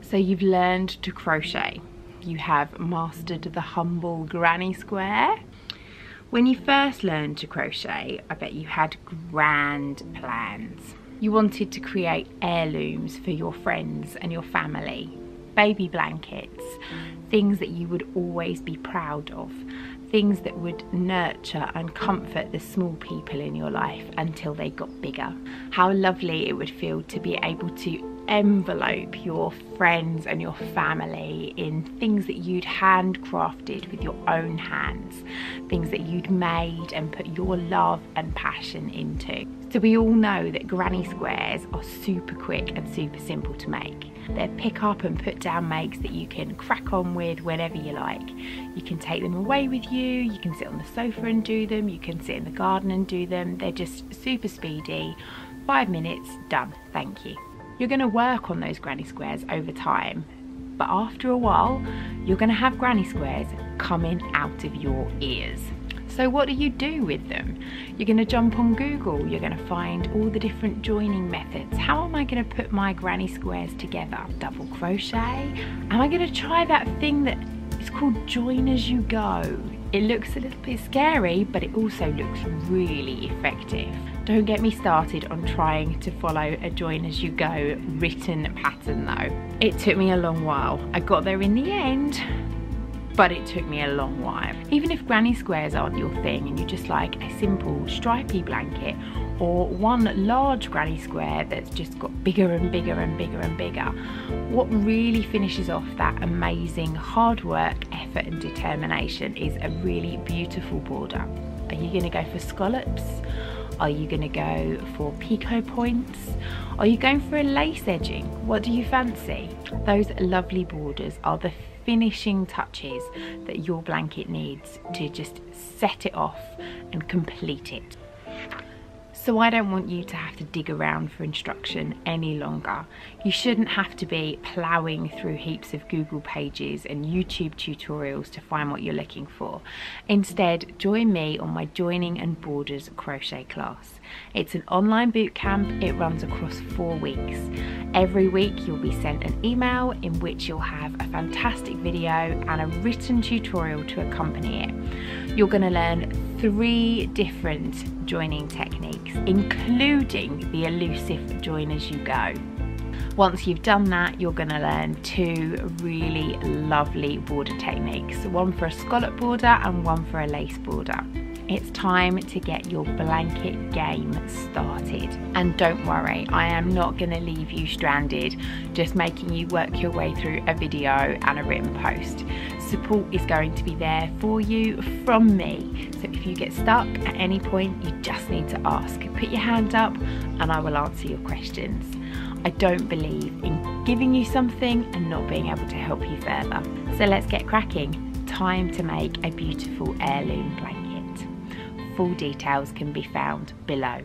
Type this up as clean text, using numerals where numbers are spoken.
So you've learned to crochet. You have mastered the humble granny square. When you first learned to crochet, I bet you had grand plans. You wanted to create heirlooms for your friends and your family, baby blankets, things that you would always be proud of, things that would nurture and comfort the small people in your life until they got bigger. How lovely it would feel to be able to envelope your friends and your family in things that you'd handcrafted with your own hands, things that you'd made and put your love and passion into. So we all know that granny squares are super quick and super simple to make. They're pick up and put down makes that you can crack on with whenever you like. You can take them away with you can sit on the sofa and do them, you can sit in the garden and do them. They're just super speedy. 5 minutes, done, thank you. You're going to work on those granny squares over time, but after a while you're going to have granny squares coming out of your ears. So what do you do with them? You're going to jump on Google, you're going to find all the different joining methods. How am I going to put my granny squares together? Double crochet? Am I going to try that thing that is called join as you go? It looks a little bit scary, but it also looks really effective. Don't get me started on trying to follow a join as you go written pattern though. It took me a long while. I got there in the end, but it took me a long while. Even if granny squares aren't your thing and you just like a simple stripy blanket or one large granny square that's just got bigger and bigger and bigger and bigger, what really finishes off that amazing hard work, effort and determination is a really beautiful border. Are you going to go for scallops? Are you going to go for picot points? Are you going for a lace edging? What do you fancy? Those lovely borders are the finishing touches that your blanket needs to just set it off and complete it. So I don't want you to have to dig around for instruction any longer. You shouldn't have to be ploughing through heaps of Google pages and YouTube tutorials to find what you're looking for. Instead, join me on my Joining and Borders crochet class. It's an online boot camp. It runs across 4 weeks. Every week you'll be sent an email in which you'll have a fantastic video and a written tutorial to accompany it. You're going to learn 3 different joining techniques, including the elusive join as you go. Once you've done that, you're going to learn 2 really lovely border techniques, one for a scallop border and one for a lace border. It's time to get your blanket game started. And don't worry, I am not going to leave you stranded, just making you work your way through a video and a written post. Support is going to be there for you from me. So if you get stuck at any point, you just need to ask. Put your hand up and I will answer your questions. I don't believe in giving you something and not being able to help you further. So let's get cracking. Time to make a beautiful heirloom blanket. Full details can be found below.